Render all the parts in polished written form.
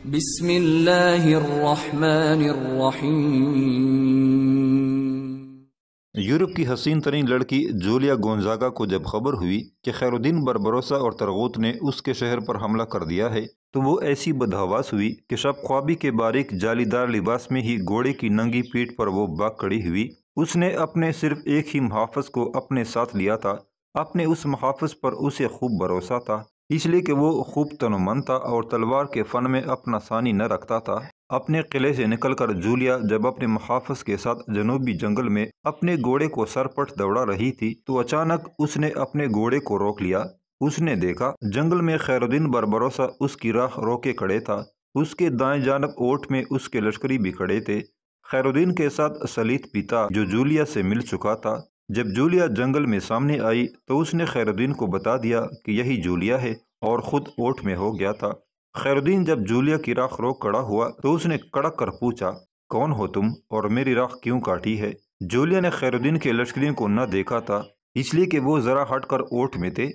بسم اللہ الرحمن الرحیم۔ یورپ کی حسین ترین لڑکی جولیا گونزاگا کو جب خبر ہوئی کہ خیر الدین بربروسا اور ترغوت نے اس کے شہر پر حملہ کر دیا ہے تو وہ ایسی بدحواس ہوئی کہ شب خوابی کے باریک جالی دار لباس میں ہی گھوڑے کی ننگی پیٹھ پر وہ بھاگ کھڑی ہوئی۔ اس نے اپنے صرف ایک ہی محافظ کو اپنے ساتھ لیا تھا۔ اپنے اس محافظ پر اسے خوب بھروسہ تھا، اس لیے کہ وہ خوب تنومند تھا اور تلوار کے فن میں اپنا ثانی نہ رکھتا تھا۔ اپنے قلعے سے نکل کر جولیا جب اپنے محافظ کے ساتھ جنوبی جنگل میں اپنے گھوڑے کو سرپٹ دوڑا رہی تھی تو اچانک اس نے اپنے گھوڑے کو روک لیا۔ اس نے دیکھا جنگل میں خیر الدین بربروسا اس کی راہ روکے کھڑے تھا۔ اس کے دائیں جانب اوٹ میں اس کے لشکری بھی کھڑے تھے، خیر الدین کے ساتھ سلیط پیتا جو جولیا سے مل چکا تھا۔ جب جولیا جنگل میں سامنے آئی تو اس نے خیر الدین کو بتا دیا کہ یہی جولیا ہے اور خود اوٹ میں ہو گیا تھا۔ خیر الدین جب جولیا کی راہ روک کھڑا ہوا تو اس نے کڑک کر پوچھا، کون ہو تم اور میری راہ کیوں کاٹی ہے؟ جولیا نے خیر الدین کے لشکریوں کو نہ دیکھا تھا، اس لیے کہ وہ ذرا ہٹ کر اوٹ میں تھے۔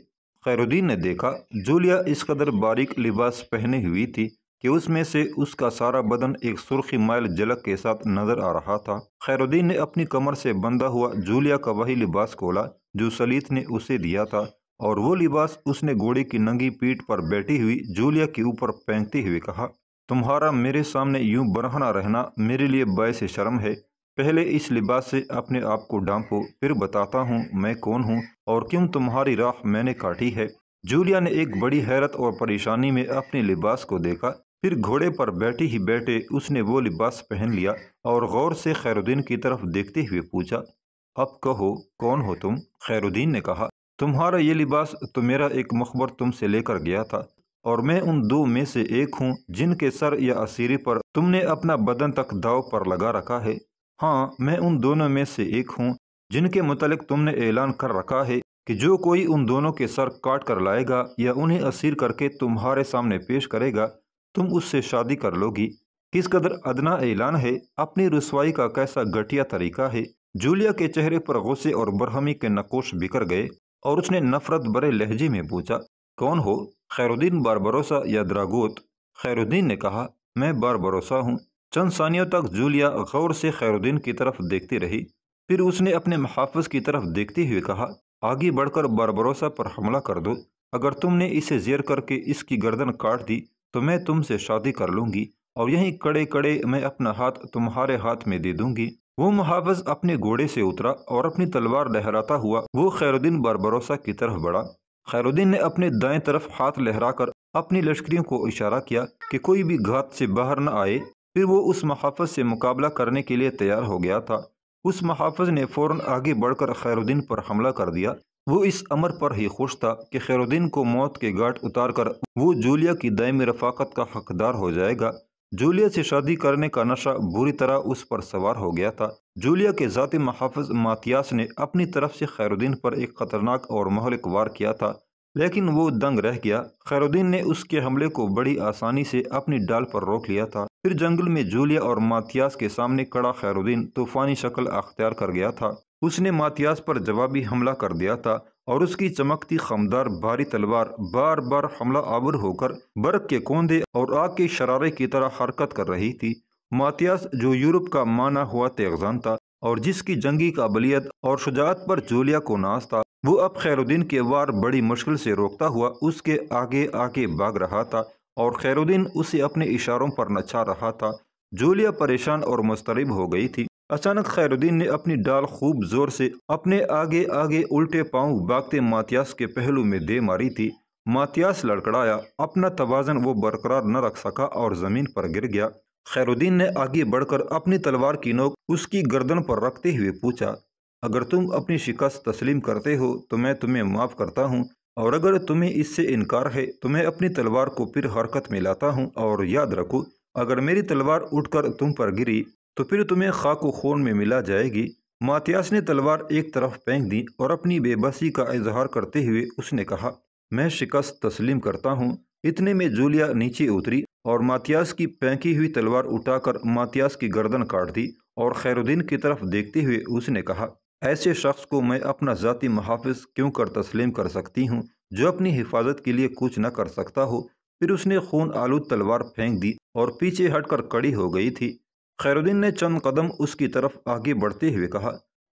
خیر الدین نے دیکھا جولیا اس قدر باریک لباس پہنے ہوئی تھی کہ اس میں سے اس کا سارا بدن ایک سرخی مائل جھلک کے ساتھ نظر آ رہا تھا۔ خیر الدین نے اپنی کمر سے بندھا ہوا جولیا کا وہی لباس کھولا جو سلیط نے اسے دیا تھا، اور وہ لباس اس نے گھوڑے کی ننگی پیٹھ پر بیٹھی ہوئی جولیا کے اوپر پھینکتے ہوئے کہا، تمہارا میرے سامنے یوں برہنہ رہنا میرے لیے باعث شرم ہے۔ پہلے اس لباس سے اپنے آپ کو ڈھانپو، پھر بتاتا ہوں میں کون ہوں اور کیوں تمہاری راہ میں نے کاٹی ہے۔ جولیا نے ایک بڑی حیرت اور پریشانی میں اپنے لباس کو دیکھا، پھر گھوڑے پر بیٹھی ہی بیٹھے اس نے وہ لباس پہن لیا اور غور سے خیر الدین کی طرف دیکھتے ہوئے پوچھا، اب کہو کون ہو تم؟ خیر الدین نے کہا، تمہارا یہ لباس تو میرا ایک مخبر تم سے لے کر گیا تھا، اور میں ان دو میں سے ایک ہوں جن کے سر یا اسیری پر تم نے اپنا بدن تک داؤ پر لگا رکھا ہے۔ ہاں، میں ان دونوں میں سے ایک ہوں جن کے متعلق تم نے اعلان کر رکھا ہے کہ جو کوئی ان دونوں کے سر کاٹ کر لائے گا یا انہیں اسیر کر کے تمہارے سامنے پیش کرے گا تم اس سے شادی کر لو گی۔ کس قدر ادنا اعلان ہے، اپنی رسوائی کا کیسا گھٹیا طریقہ ہے۔ جولیا کے چہرے پر غصے اور برہمی کے نقوش بکھر گئے اور اس نے نفرت بھرے لہجے میں پوچھا، کون ہو، خیر الدین بربروسا یا دراگوت؟ خیر الدین نے کہا، میں بربروسا ہوں۔ چند ثانیوں تک جولیا غور سے خیر الدین کی طرف دیکھتی رہی، پھر اس نے اپنے محافظ کی طرف دیکھتے ہوئے کہا، آگے بڑھ کر بربروسا پر حملہ کر دو۔ اگر تم نے اسے زیر کر کے اس کی گردن کاٹ دی تو میں تم سے شادی کر لوں گی اور یہیں کڑے کڑے میں اپنا ہاتھ تمہارے ہاتھ میں دے دوں گی۔ وہ محافظ اپنے گھوڑے سے اترا اور اپنی تلوار لہراتا ہوا وہ خیر الدین بربروسا کی طرف بڑھا۔ خیر الدین نے اپنے دائیں طرف ہاتھ لہرا کر اپنی لشکریوں کو اشارہ کیا کہ کوئی بھی گھات سے باہر نہ آئے، پھر وہ اس محافظ سے مقابلہ کرنے کے لیے تیار ہو گیا تھا۔ اس محافظ نے فوراً آگے بڑھ کر خیر الدین پر حملہ کر دیا۔ وہ اس امر پر ہی خوش تھا کہ خیر الدین کو موت کے گھاٹ اتار کر وہ جولیا کی دائمی رفاقت کا حقدار ہو جائے گا۔ جولیا سے شادی کرنے کا نشہ بری طرح اس پر سوار ہو گیا تھا۔ جولیا کے ذاتی محافظ ماتیاس نے اپنی طرف سے خیر الدین پر ایک خطرناک اور مہلک وار کیا تھا، لیکن وہ دنگ رہ گیا۔ خیر الدین نے اس کے حملے کو بڑی آسانی سے اپنی ڈال پر روک لیا تھا۔ پھر جنگل میں جولیا اور ماتیاس کے سامنے کھڑا خیر الدین طوفانی شکل اختیار کر گیا تھا۔ اس نے ماتیاس پر جوابی حملہ کر دیا تھا اور اس کی چمکتی خمدار بھاری تلوار بار بار حملہ آور ہو کر برق کے کوندے اور آگ کے شرارے کی طرح حرکت کر رہی تھی۔ ماتیاس جو یورپ کا مانا ہوا تیغزان تھا اور جس کی جنگی قابلیت اور شجاعت پر جولیا کو ناز تھا، وہ اب خیر الدین کے وار بڑی مشکل سے روکتا ہوا اس کے آگے آگے بھاگ رہا تھا اور خیر الدین اسے اپنے اشاروں پر نچا رہا تھا۔ جولیا پریشان اور مضطرب ہو گئی تھی۔ اچانک خیر الدین نے اپنی ڈال خوب زور سے اپنے آگے آگے الٹے پاؤں بھاگتے ماتیاس کے پہلو میں دے ماری تھی۔ ماتیاس لڑکھڑایا، اپنا توازن وہ برقرار نہ رکھ سکا اور زمین پر گر گیا۔ خیر الدین نے آگے بڑھ کر اپنی تلوار کی نوک اس کی گردن پر رکھتے ہوئے پوچھا، اگر تم اپنی شکست تسلیم کرتے ہو تو میں تمہیں معاف کرتا ہوں، اور اگر تمہیں اس سے انکار ہے تو میں اپنی تلوار کو پھر حرکت میں لاتا ہوں، اور یاد رکھو اگر میری تلوار اٹھ کر تم پر گری تو پھر تمہیں خاک و خون میں ملا جائے گی۔ ماتیاس نے تلوار ایک طرف پھینک دی اور اپنی بے بسی کا اظہار کرتے ہوئے اس نے کہا، میں شکست تسلیم کرتا ہوں۔ اتنے میں جولیا نیچے اتری اور ماتیاس کی پھینکی ہوئی تلوار اٹھا کر ماتیاس کی گردن کاٹ دی اور خیر الدین کی طرف دیکھتے ہوئے اس نے کہا، ایسے شخص کو میں اپنا ذاتی محافظ کیوں کر تسلیم کر سکتی ہوں جو اپنی حفاظت کے لیے کچھ نہ کر سکتا ہو؟ پھر اس نے خون آلود تلوار پھینک دی اور پیچھے ہٹ کر کڑی ہو گئی تھی۔ خیرالدین نے چند قدم اس کی طرف آگے بڑھتے ہوئے کہا،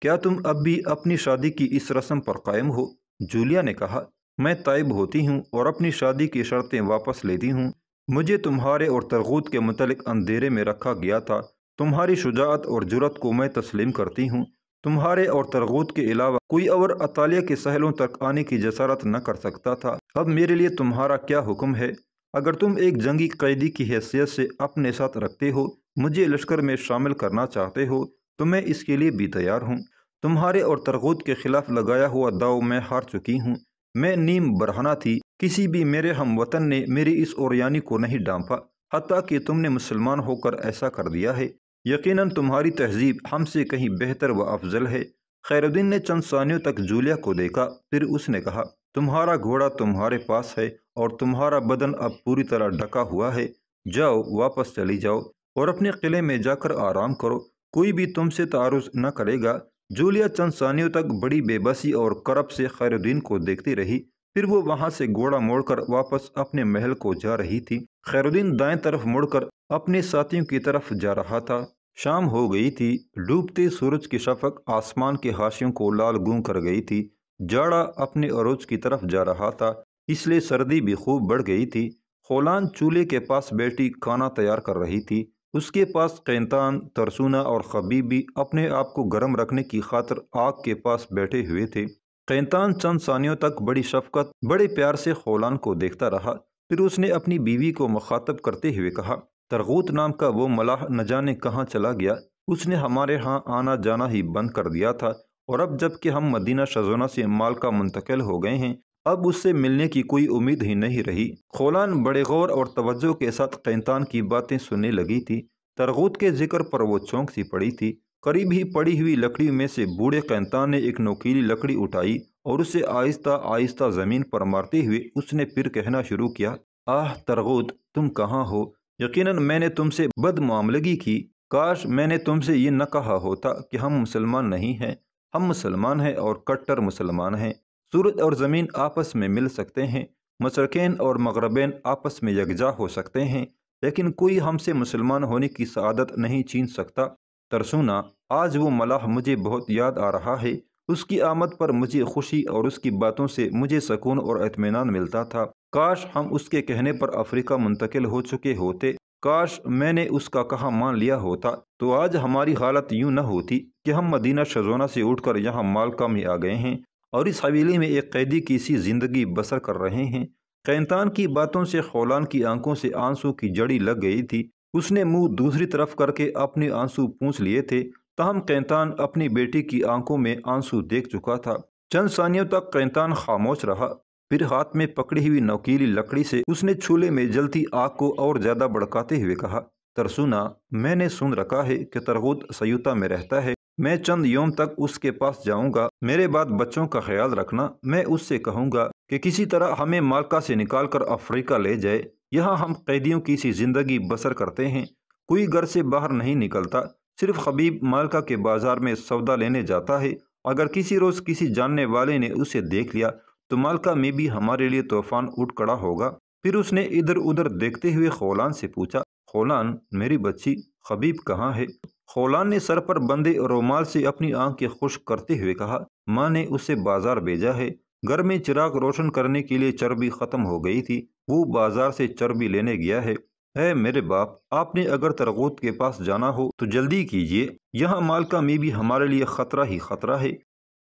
کیا تم اب بھی اپنی شادی کی اس رسم پر قائم ہو؟ جولیا نے کہا، میں تائب ہوتی ہوں اور اپنی شادی کی شرطیں واپس لیتی ہوں۔ مجھے تمہارے اور ترغوت کے متعلق اندھیرے میں رکھا گیا تھا۔ تمہاری شجاعت اور جرأت کو میں تسلیم کرتی ہوں۔ تمہارے اور ترغوت کے علاوہ کوئی اور اطالیہ کے ساحلوں تک آنے کی جسارت نہ کر سکتا تھا۔ اب میرے لیے تمہارا کیا حکم ہے؟ اگر تم ایک جنگی قیدی کی حیثیت سے اپنے ساتھ رکھتے ہو، مجھے لشکر میں شامل کرنا چاہتے ہو، تو میں اس کے لیے بھی تیار ہوں۔ تمہارے اور ترغوت کے خلاف لگایا ہوا داؤ میں ہار چکی ہوں۔ میں نیم برہنہ تھی، کسی بھی میرے ہم وطن نے میری اس اوریانی کو نہیں ڈانپا، حتیٰ کہ تم نے مسلمان ہو کر ایسا کر دیا ہے۔ یقیناً تمہاری تہذیب ہم سے کہیں بہتر و افضل ہے۔ خیرالدین نے چند ثانیوں تک جولیا کو دیکھا، پھر اس نے کہا، تمہارا گھوڑا تمہارے پاس ہے اور تمہارا بدن اب پوری طرح ڈھکا ہوا ہے۔ جاؤ، واپس چلی جاؤ اور اپنے قلعے میں جا کر آرام کرو، کوئی بھی تم سے تعارض نہ کرے گا۔ جولیا چند ثانیوں تک بڑی بے بسی اور کرب سے خیرالدین کو دیکھتی رہی، پھر وہ وہاں سے گھوڑا موڑ کر واپس اپنے محل کو جا رہی تھی۔ خیرالدین دائیں طرف مڑ کر اپنے ساتھیوں کی طرف جا رہا تھا۔ شام ہو گئی تھی، ڈوبتے سورج کی شفق آسمان کے حاشیوں کو لال گوں کر گئی تھی۔ جاڑا اپنے عروج کی طرف جا رہا تھا، اس لیے سردی بھی خوب بڑھ گئی تھی۔ خولان چولہے کے پاس بیٹھی کھانا تیار کر رہی تھی۔ اس کے پاس قینتان، ترسونا اور خبیب بھی اپنے آپ کو گرم رکھنے کی خاطر آگ کے پاس بیٹھے ہوئے تھے۔ قینتان چند ثانیوں تک بڑی شفقت، بڑے پیار سے خولان کو دیکھتا رہا، پھر اس نے اپنی بیوی کو مخاطب کرتے ہوئے کہا، ترغوت نام کا وہ ملاح نہ جانے کہاں چلا گیا، اس نے ہمارے ہاں آنا جانا ہی بند کر دیا تھا، اور اب جب کہ ہم مدینہ شزونہ سے مالکا منتقل ہو گئے ہیں، اب اس سے ملنے کی کوئی امید ہی نہیں رہی۔ خولان بڑے غور اور توجہ کے ساتھ قینتان کی باتیں سننے لگی تھی۔ ترغوت کے ذکر پر وہ چونک سی پڑی تھی۔ قریب ہی پڑی ہوئی لکڑی میں سے بوڑھے قینتان نے ایک نوکیلی لکڑی اٹھائی اور اسے آہستہ آہستہ زمین پر مارتے ہوئے اس نے پھر کہنا شروع کیا، آہ ترغوت، تم کہاں ہو؟ یقیناً میں نے تم سے بد معاملگی کی۔ کاش میں نے تم سے یہ نہ کہا ہوتا کہ ہم مسلمان نہیں ہیں۔ ہم مسلمان ہیں اور کٹر مسلمان ہیں۔ سورج اور زمین آپس میں مل سکتے ہیں، مشرقین اور مغربین آپس میں یکجا ہو سکتے ہیں، لیکن کوئی ہم سے مسلمان ہونے کی سعادت نہیں چھین سکتا۔ ترسونا، آج وہ ملاح مجھے بہت یاد آ رہا ہے۔ اس کی آمد پر مجھے خوشی اور اس کی باتوں سے مجھے سکون اور اطمینان ملتا تھا۔ کاش ہم اس کے کہنے پر افریقہ منتقل ہو چکے ہوتے۔ کاش میں نے اس کا کہا مان لیا ہوتا، تو آج ہماری حالت یوں نہ ہوتی کہ ہم مدینہ شزونہ سے اٹھ کر یہاں مالکا میں آ گئے ہیں اور اس حویلی میں ایک قیدی کی سی زندگی بسر کر رہے ہیں۔ قینتان کی باتوں سے خولان کی آنکھوں سے آنسو کی جڑی لگ گئی تھی۔ اس نے منہ دوسری طرف کر کے اپنے آنسو پونچھ لیے تھے، تاہم قینتان اپنی بیٹی کی آنکھوں میں آنسو دیکھ چکا تھا۔ چند ثانیوں تک قینتان خاموش رہا، پھر ہاتھ میں پکڑی ہوئی نوکیلی لکڑی سے اس نے چولہے میں جلتی آگ کو اور زیادہ بھڑکاتے ہوئے کہا، ترسونا، میں نے سن رکھا ہے کہ ترغوت سیوطہ میں رہتا ہے۔ میں چند یوم تک اس کے پاس جاؤں گا۔ میرے بعد بچوں کا خیال رکھنا۔ میں اس سے کہوں گا کہ کسی طرح ہمیں مالکا سے نکال کر افریقہ لے جائے۔ یہاں ہم قیدیوں کی سی زندگی بسر کرتے ہیں، کوئی گھر سے باہر نہیں نکلتا، صرف خبیب مالکا کے بازار میں سودا لینے جاتا ہے۔ اگر کسی روز کسی جاننے والے نے اسے دیکھ لیا تو مالکا میں بھی ہمارے لیے طوفان اٹھ کھڑا ہوگا۔ پھر اس نے ادھر ادھر دیکھتے ہوئے خولان سے پوچھا، خولان میری بچی، خبیب کہاں ہے؟ خولان نے سر پر بندے رومال سے اپنی آنکھیں خشک کرتے ہوئے کہا، ماں نے اسے بازار بھیجا ہے۔ گھر میں چراغ روشن کرنے کے لیے چربی ختم ہو گئی تھی، وہ بازار سے چربی لینے گیا ہے۔ اے میرے باپ، آپ نے اگر ترغوت کے پاس جانا ہو تو جلدی کیجیے، یہاں مالکا میں بھی ہمارے لیے خطرہ ہی خطرہ ہے۔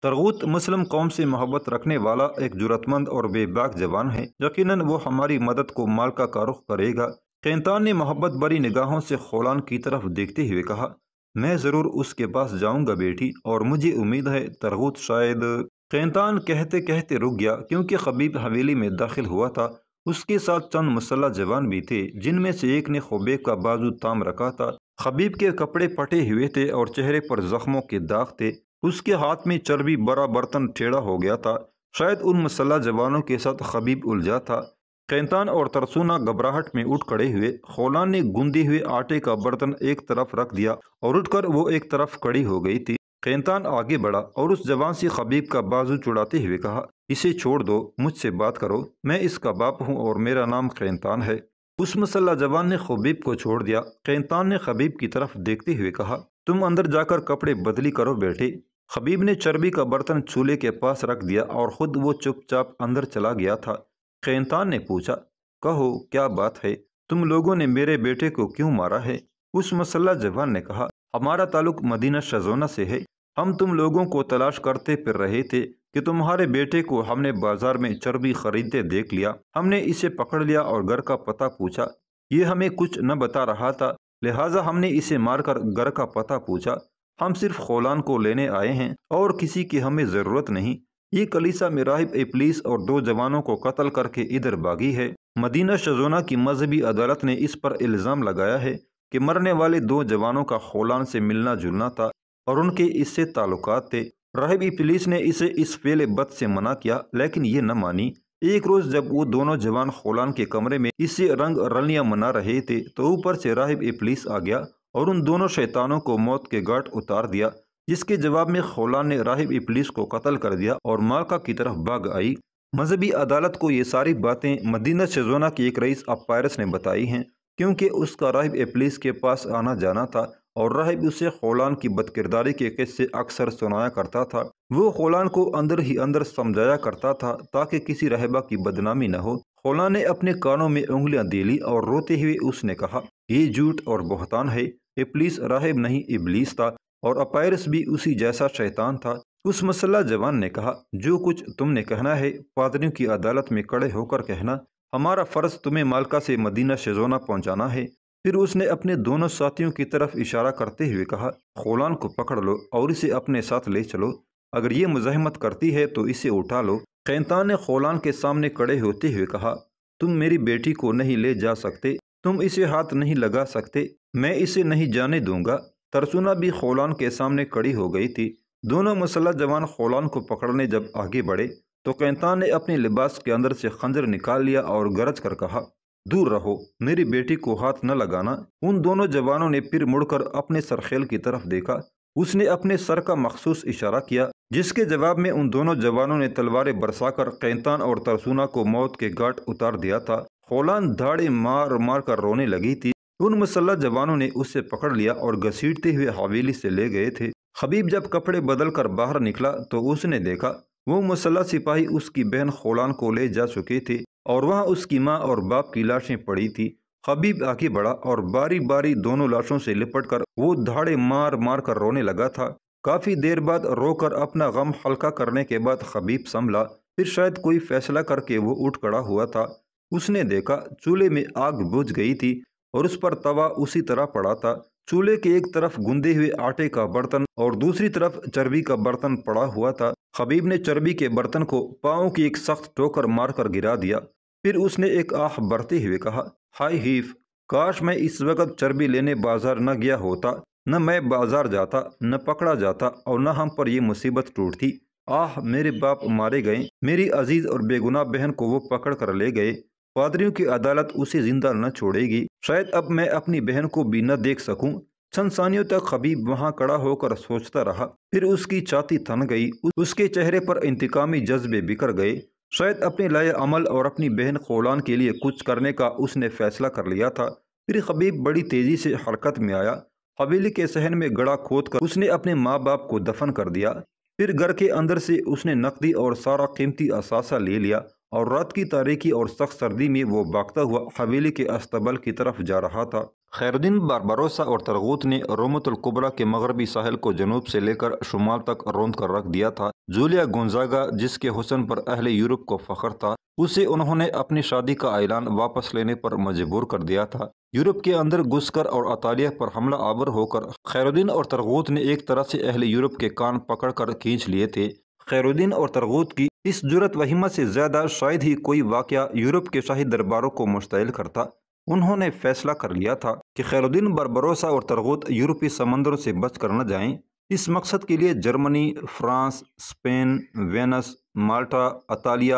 ترغوت مسلم قوم سے محبت رکھنے والا ایک جرأت مند اور بے باک جوان ہے، یقیناً وہ ہماری مدد کو مالکا کا رخ کرے گا۔ قینتان نے محبت بھری نگاہوں سے خولان کی طرف دیکھتے ہوئے کہا، میں ضرور اس کے پاس جاؤں گا بیٹی، اور مجھے امید ہے ترغوت شاید۔ قینتان کہتے کہتے رک گیا، کیونکہ خبیب حویلی میں داخل ہوا تھا۔ اس کے ساتھ چند مسلح جوان بھی تھے، جن میں سے ایک نے خبیب کا بازو تھام رکھا تھا۔ خبیب کے کپڑے پھٹے ہوئے تھے اور چہرے پر زخموں کے داغ تھے۔ اس کے ہاتھ میں چربی بھرا برتن ٹیڑھا ہو گیا تھا، شاید ان مسلح جوانوں کے ساتھ خبیب الجھا تھا۔ قینتان اور ترسونا گھبراہٹ میں اٹھ کھڑے ہوئے۔ خولان نے گوندے ہوئے آٹے کا برتن ایک طرف رکھ دیا اور اٹھ کر وہ ایک طرف کھڑی ہو گئی تھی۔ قینطان آگے بڑھا اور اس جوان سے خبیب کا بازو چڑھاتے ہوئے کہا، اسے چھوڑ دو، مجھ سے بات کرو، میں اس کا باپ ہوں اور میرا نام قینطان ہے۔ اس مسلح جوان نے خبیب کو چھوڑ دیا۔ قینطان نے خبیب کی طرف دیکھتے ہوئے کہا، تم اندر جا کر کپڑے بدلی کرو بیٹے۔ خبیب نے چربی کا برتن چولہے کے پاس رکھ دیا اور خود وہ چپ چاپ اندر چلا گیا تھا۔ قینطان نے پوچھا، کہو کیا بات ہے، تم لوگوں نے میرے بیٹے کو کیوں مارا ہے؟ اس مسلح جوان نے کہا، ہمارا تعلق مدینہ شزونہ سے ہے، ہم تم لوگوں کو تلاش کرتے پھر رہے تھے کہ تمہارے بیٹے کو ہم نے بازار میں چربی خریدتے دیکھ لیا، ہم نے اسے پکڑ لیا اور گھر کا پتہ پوچھا، یہ ہمیں کچھ نہ بتا رہا تھا، لہٰذا ہم نے اسے مار کر گھر کا پتہ پوچھا، ہم صرف خولان کو لینے آئے ہیں اور کسی کی ہمیں ضرورت نہیں۔ یہ کلیسا میں راہب ابلیس اور 2 جوانوں کو قتل کر کے ادھر بھاگی ہے۔ مدینہ شزونہ کی مذہبی عدالت نے اس پر الزام لگایا ہے کہ مرنے والے 2 جوانوں کا خولان سے ملنا جلنا تھا اور ان کے اس سے تعلقات تھے۔ راہب ابلیس نے اسے اس فعل بد سے منع کیا لیکن یہ نہ مانی۔ ایک روز جب وہ دونوں جوان خولان کے کمرے میں اسے رنگ رلیاں منا رہے تھے تو اوپر سے راہب ابلیس آ گیا اور ان دونوں شیطانوں کو موت کے گھاٹ اتار دیا، جس کے جواب میں خولان نے راہب ابلیس کو قتل کر دیا اور مالکا کی طرف بھاگ آئی۔ مذہبی عدالت کو یہ ساری باتیں مدینہ شزونہ کے ایک رئیس اپائرس نے بتائی ہیں، کیونکہ اس کا راہب ابلیس کے پاس آنا جانا تھا اور راہب اسے خولان کی بدکرداری کے قصے اکثر سنایا کرتا تھا۔ وہ خولان کو اندر ہی اندر سمجھایا کرتا تھا تاکہ کسی راہبہ کی بدنامی نہ ہو۔ خولان نے اپنے کانوں میں انگلیاں دے لی اور روتے ہوئے اس نے کہا، یہ جھوٹ اور بہتان ہے، ابلیس راہب نہیں ابلیس تھا اور اپائرس بھی اسی جیسا شیطان تھا۔ اس مسلح جوان نے کہا، جو کچھ تم نے کہنا ہے پادریوں کی عدالت میں کھڑے ہو کر کہنا، ہمارا فرض تمہیں مالکا سے مدینہ شزونہ پہنچانا ہے۔ پھر اس نے اپنے دونوں ساتھیوں کی طرف اشارہ کرتے ہوئے کہا، خولان کو پکڑ لو اور اسے اپنے ساتھ لے چلو، اگر یہ مزاحمت کرتی ہے تو اسے اٹھا لو۔ قینطان نے خولان کے سامنے کھڑے ہوتے ہوئے کہا، تم میری بیٹی کو نہیں لے جا سکتے، تم اسے ہاتھ نہیں لگا سکتے، میں اسے نہیں جانے دوں گا۔ ترسونا بھی خولان کے سامنے کھڑی ہو گئی تھی۔ دونوں مسلح جوان خولان کو پکڑنے جب آگے بڑھے تو قینطان نے اپنے لباس کے اندر سے خنجر نکال لیا اور گرج کر کہا، دور رہو، میری بیٹی کو ہاتھ نہ لگانا۔ ان دونوں جوانوں نے پھر مڑ کر اپنے سرخیل کی طرف دیکھا۔ اس نے اپنے سر کا مخصوص اشارہ کیا، جس کے جواب میں ان دونوں جوانوں نے تلواریں برسا کر قینطان اور ترسونا کو موت کے گھاٹ اتار دیا تھا۔ خولان دھاڑے مار مار کر رونے لگی تھی۔ ان مسلح جوانوں نے اسے پکڑ لیا اور گھسیٹتے ہوئے حویلی سے لے گئے تھے۔ خبیب جب کپڑے بدل کر باہر نکلا تو اس نے دیکھا وہ مسلح سپاہی اس کی بہن خولان کو لے جا چکے تھے اور وہاں اس کی ماں اور باپ کی لاشیں پڑی تھی۔ خبیب آگے بڑھا اور باری باری دونوں لاشوں سے لپٹ کر وہ دھاڑے مار مار کر رونے لگا تھا۔ کافی دیر بعد رو کر اپنا غم ہلکا کرنے کے بعد خبیب سنبھلا، پھر شاید کوئی فیصلہ کر کے وہ اٹھ کھڑا ہوا تھا۔ اس نے دیکھا چولہے میں آگ بجھ گئی تھی اور اس پر توا اسی طرح پڑا تھا۔ چولہے کے ایک طرف گندے ہوئے آٹے کا برتن اور دوسری طرف چربی کا برتن پڑا ہوا تھا۔ خبیب نے چربی کے برتن کو پاؤں کی ایک سخت ٹوکر مار کر گرا دیا، پھر اس نے ایک آہ بھرتے ہوئے کہا، ہائے ہیف، کاش میں اس وقت چربی لینے بازار نہ گیا ہوتا، نہ میں بازار جاتا، نہ پکڑا جاتا اور نہ ہم پر یہ مصیبت ٹوٹتی۔ آہ، میرے باپ مارے گئے، میری عزیز اور بے گناہ بہن کو وہ پکڑ کر لے گئے، پادریوں کی عدالت اسے زندہ نہ چھوڑے گی، شاید اب میں اپنی بہن کو بھی نہ دیکھ سکوں۔ چند ثانیوں تک خبیب وہاں کھڑا ہو کر سوچتا رہا، پھر اس کی چھاتی تھن گئی، اس کے چہرے پر انتقامی جذبے بکھر گئے۔ شاید اپنے لائے عمل اور اپنی بہن خولان کے لیے کچھ کرنے کا اس نے فیصلہ کر لیا تھا۔ پھر خبیب بڑی تیزی سے حرکت میں آیا۔ حویلی کے صحن میں گڑھا کھود کر اس نے اپنے ماں باپ کو دفن کر دیا۔ پھر گھر کے اندر سے اس نے نقدی اور سارا قیمتی اثاثہ لے لیا اور رات کی تاریکی اور سخت سردی میں وہ بھاگتا ہوا حویلی کے استبل کی طرف جا رہا تھا۔ خیر الدین باربروسا اور ترغوت نے رومت الکبریٰ کے مغربی ساحل کو جنوب سے لے کر شمال تک روند کر رکھ دیا تھا۔ جولیا گونزاگا، جس کے حسن پر اہل یورپ کو فخر تھا، اسے انہوں نے اپنی شادی کا اعلان واپس لینے پر مجبور کر دیا تھا۔ یورپ کے اندر گھس کر اور اطالیہ پر حملہ آور ہو کر خیر الدین اور ترغوت نے ایک طرح سے اہل یورپ کے کان پکڑ کر کھینچ لیے تھے۔ خیر الدین اور ترغوت کی اس جرأت وہیمہ سے زیادہ شاید ہی کوئی واقعہ یورپ کے شاہی درباروں کو مشتعل کرتا۔ انہوں نے فیصلہ کر لیا تھا کہ خیر الدین باربروسا اور ترغوت یورپی سمندروں سے بچ کر نہ جائیں۔ اس مقصد کے لیے جرمنی، فرانس، اسپین، وینس، مالٹا، اطالیہ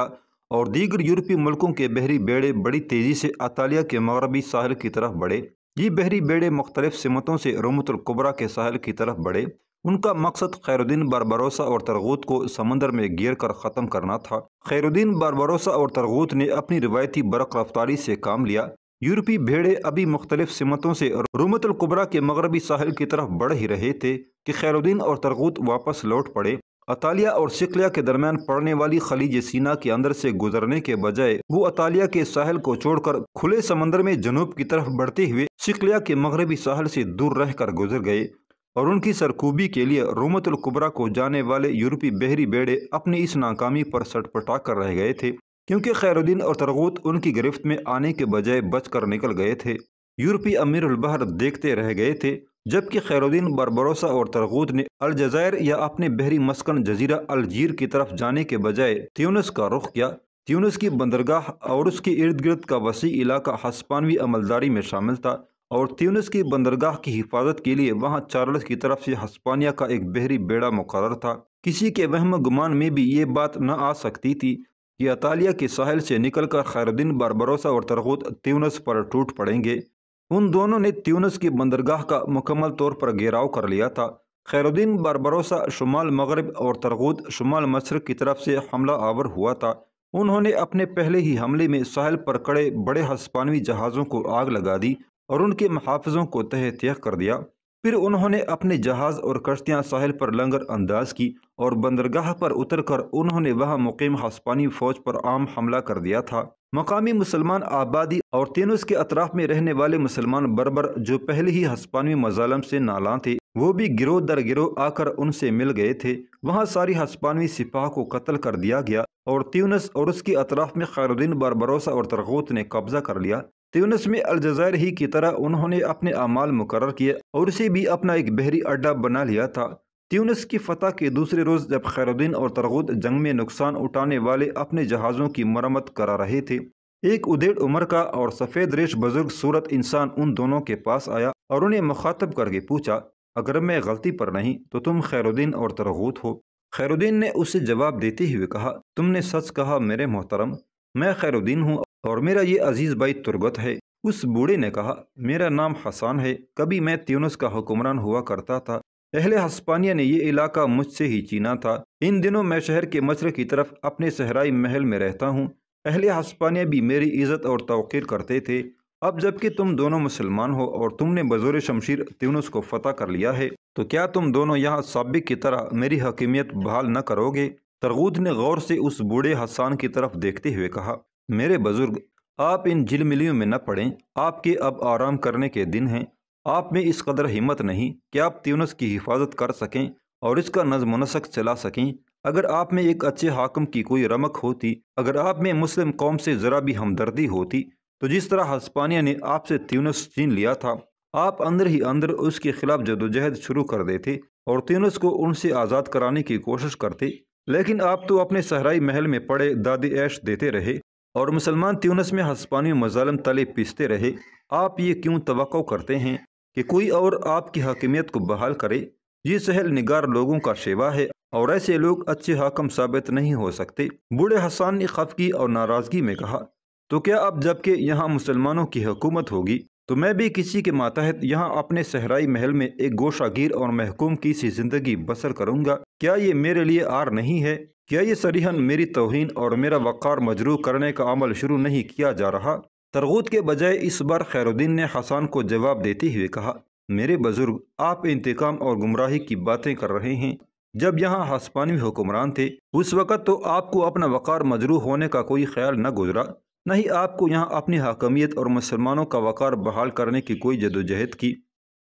اور دیگر یورپی ملکوں کے بحری بیڑے بڑی تیزی سے اطالیہ کے مغربی ساحل کی طرف بڑھے۔ یہ بحری بیڑے مختلف سمتوں سے رومت الکبریٰ کے ساحل کی طرف بڑھے ان کا مقصد خیر الدین باربروسا اور ترغوت کو سمندر میں گیر کر ختم کرنا تھا۔ خیر الدین باربروسا اور ترغوت نے اپنی روایتی برق رفتاری سے کام لیا۔ یورپی بھیڑے ابھی مختلف سمتوں سے رومۃ الکبریٰ کے مغربی ساحل کی طرف بڑھ ہی رہے تھے کہ خیر الدین اور ترغوت واپس لوٹ پڑے۔ اطالیہ اور صقلیہ کے درمیان پڑنے والی خلیج سینا کے اندر سے گزرنے کے بجائے وہ اطالیہ کے ساحل کو چھوڑ کر کھلے سمندر میں جنوب کی طرف بڑھتے ہوئے صقلیہ کے مغربی ساحل سے دور رہ کر گزر گئے، اور ان کی سرکوبی کے لیے رومۃ الکبریٰ کو جانے والے یورپی بحری بیڑے اپنی اس ناکامی پر سٹپٹا کر رہ گئے تھے، کیونکہ خیر الدین اور ترغوت ان کی گرفت میں آنے کے بجائے بچ کر نکل گئے تھے۔ یورپی امیر البحر دیکھتے رہ گئے تھے جبکہ خیر الدین باربروسا اور ترغوت نے الجزائر یا اپنے بحری مسکن جزیرہ الجیر کی طرف جانے کے بجائے تیونس کا رخ کیا۔ تیونس کی بندرگاہ اور اس کے ارد گرد کا وسیع علاقہ ہسپانوی عملداری میں شامل تھا، اور تیونس کی بندرگاہ کی حفاظت کے لیے وہاں چارلس کی طرف سے ہسپانیہ کا ایک بحری بیڑا مقرر تھا۔ کسی کے وہم گمان میں بھی یہ بات نہ آ سکتی تھی کہ اطالیہ کے ساحل سے نکل کر خیر الدین باربروسا اور ترغوت تیونس پر ٹوٹ پڑیں گے۔ ان دونوں نے تیونس کی بندرگاہ کا مکمل طور پر گھیراؤ کر لیا تھا۔ خیر الدین باربروسا شمال مغرب اور ترغوت شمال مشرق کی طرف سے حملہ آور ہوا تھا۔ انہوں نے اپنے پہلے ہی حملے میں ساحل پر کڑے بڑے ہسپانوی جہازوں کو آگ لگا دی اور ان کے محافظوں کو تہہ تیغ کر دیا۔ پھر انہوں نے اپنے جہاز اور کشتیاں ساحل پر لنگر انداز کی اور بندرگاہ پر اتر کر انہوں نے وہاں مقیم ہسپانوی فوج پر عام حملہ کر دیا تھا۔ مقامی مسلمان آبادی اور تیونس کے اطراف میں رہنے والے مسلمان بربر جو پہلے ہی ہسپانوی مظالم سے نالاں تھے، وہ بھی گروہ در گروہ آ کر ان سے مل گئے تھے۔ وہاں ساری ہسپانوی سپاہ کو قتل کر دیا گیا اور تیونس اور اس کے اطراف میں خیر الدین باربروسا اور ترغوت نے قبضہ کر لیا۔ تیونس میں الجزائر ہی کی طرح انہوں نے اپنے اعمال مقرر کیے اور اسے بھی اپنا ایک بحری اڈہ بنا لیا تھا۔ تیونس کی فتح کے دوسرے روز جب خیر الدین اور ترغوت جنگ میں نقصان اٹھانے والے اپنے جہازوں کی مرمت کرا رہے تھے، ایک ادھیڑ عمر کا اور سفید ریش بزرگ صورت انسان ان دونوں کے پاس آیا اور انہیں مخاطب کر کے پوچھا، اگر میں غلطی پر نہیں تو تم خیر الدین اور ترغوت ہو؟ خیر الدین نے اسے جواب دیتے ہوئے کہا، تم نے سچ کہا میرے محترم، میں خیر الدین ہوں اور میرا یہ عزیز بھائی ترغت ہے۔ اس بوڑھے نے کہا، میرا نام حسان ہے، کبھی میں تیونس کا حکمران ہوا کرتا تھا۔ اہل ہسپانیہ نے یہ علاقہ مجھ سے ہی چینا تھا۔ ان دنوں میں شہر کے مشرق کی طرف اپنے صحرائی محل میں رہتا ہوں۔ اہل ہسپانیہ بھی میری عزت اور توقیر کرتے تھے۔ اب جب کہ تم دونوں مسلمان ہو اور تم نے بزور شمشیر تیونس کو فتح کر لیا ہے، تو کیا تم دونوں یہاں سابق کی طرح میری حاکمیت بحال نہ کرو گے؟ ترغوت نے غور سے اس بوڑھے حسان کی طرف دیکھتے ہوئے کہا، میرے بزرگ، آپ ان جھلملیوں میں نہ پڑیں، آپ کے اب آرام کرنے کے دن ہیں۔ آپ میں اس قدر ہمت نہیں کہ آپ تیونس کی حفاظت کر سکیں اور اس کا نظم و نسق چلا سکیں۔ اگر آپ میں ایک اچھے حاکم کی کوئی رمق ہوتی، اگر آپ میں مسلم قوم سے ذرا بھی ہمدردی ہوتی، تو جس طرح ہسپانیہ نے آپ سے تیونس چھین لیا تھا، آپ اندر ہی اندر اس کے خلاف جدوجہد شروع کر دیتے اور تیونس کو ان سے آزاد کرانے کی کوشش کرتے۔ لیکن آپ تو اپنے صحرائی محل میں پڑے داد عیش دیتے رہے اور مسلمان تیونس میں ہسپانوی مظالم تلے پیستے رہے۔ آپ یہ کیوں توقع کرتے ہیں کہ کوئی اور آپ کی حاکمیت کو بحال کرے؟ یہ سہل نگار لوگوں کا شیوا ہے اور ایسے لوگ اچھے حاکم ثابت نہیں ہو سکتے۔ بوڑھے حسان نے خفگی اور ناراضگی میں کہا، تو کیا اب جب کہ یہاں مسلمانوں کی حکومت ہوگی تو میں بھی کسی کے ماتحت یہاں اپنے صحرائی محل میں ایک گوشہ گیر اور محکوم کی سی زندگی بسر کروں گا؟ کیا یہ میرے لیے عار نہیں ہے؟ کیا یہ صریحاً میری توہین اور میرا وقار مجروح کرنے کا عمل شروع نہیں کیا جا رہا؟ ترغوت کے بجائے اس بار خیر الدین نے حسان کو جواب دیتے ہوئے کہا، میرے بزرگ، آپ انتقام اور گمراہی کی باتیں کر رہے ہیں۔ جب یہاں ہسپانوی حکمران تھے اس وقت تو آپ کو اپنا وقار مجروح ہونے کا کوئی خیال نہ گزرا، نہ ہی آپ کو یہاں اپنی حاکمیت اور مسلمانوں کا وقار بحال کرنے کی کوئی جدوجہد کی۔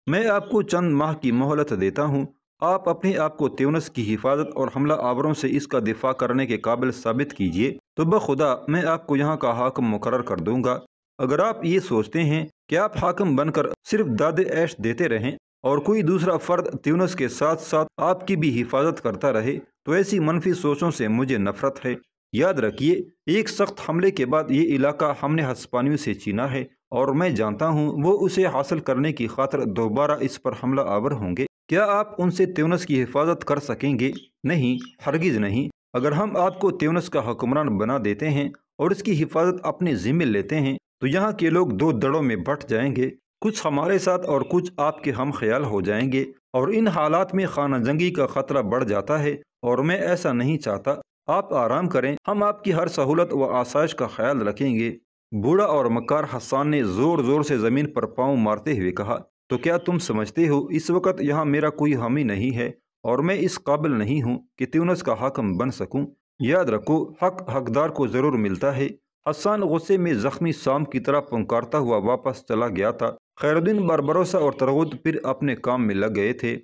میں آپ کو چند ماہ کی مہلت دیتا ہوں، آپ اپنے آپ کو تیونس کی حفاظت اور حملہ آوروں سے اس کا دفاع کرنے کے قابل ثابت کیجیے، تو بخدا میں آپ کو یہاں کا حاکم مقرر کر دوں گا۔ اگر آپ یہ سوچتے ہیں کہ آپ حاکم بن کر صرف داد عیش دیتے رہیں اور کوئی دوسرا فرد تیونس کے ساتھ ساتھ آپ کی بھی حفاظت کرتا رہے، تو ایسی منفی سوچوں سے مجھے نفرت ہے۔ یاد رکھیے، ایک سخت حملے کے بعد یہ علاقہ ہم نے ہسپانیوں سے چینا ہے اور میں جانتا ہوں وہ اسے حاصل کرنے کی خاطر دوبارہ اس پر حملہ آور ہوں گے۔ کیا آپ ان سے تیونس کی حفاظت کر سکیں گے؟ نہیں، ہرگز نہیں۔ اگر ہم آپ کو تیونس کا حکمران بنا دیتے ہیں اور اس کی حفاظت اپنے ذمے لیتے ہیں تو یہاں کے لوگ دو دڑوں میں بٹ جائیں گے، کچھ ہمارے ساتھ اور کچھ آپ کے ہم خیال ہو جائیں گے۔ اور ان حالات میں خانہ جنگی کا خطرہ بڑھ جاتا ہے، اور میں ایسا نہیں چاہتا۔ آپ آرام کریں، ہم آپ کی ہر سہولت و آسائش کا خیال رکھیں گے۔ بوڑھا اور مکار حسان نے زور زور سے زمین پر پاؤں مارتے ہوئے کہا، تو کیا تم سمجھتے ہو اس وقت یہاں میرا کوئی حامی نہیں ہے، اور میں اس قابل نہیں ہوں کہ تیونس کا حاکم بن سکوں؟ یاد رکھو، حق حقدار کو ضرور ملتا ہے۔ حسان غصے میں زخمی سام کی طرح پنکارتا ہوا واپس چلا گیا تھا۔ خیر الدین بربروسا اور ترغوت پھر اپنے کام میں لگ گئے تھے۔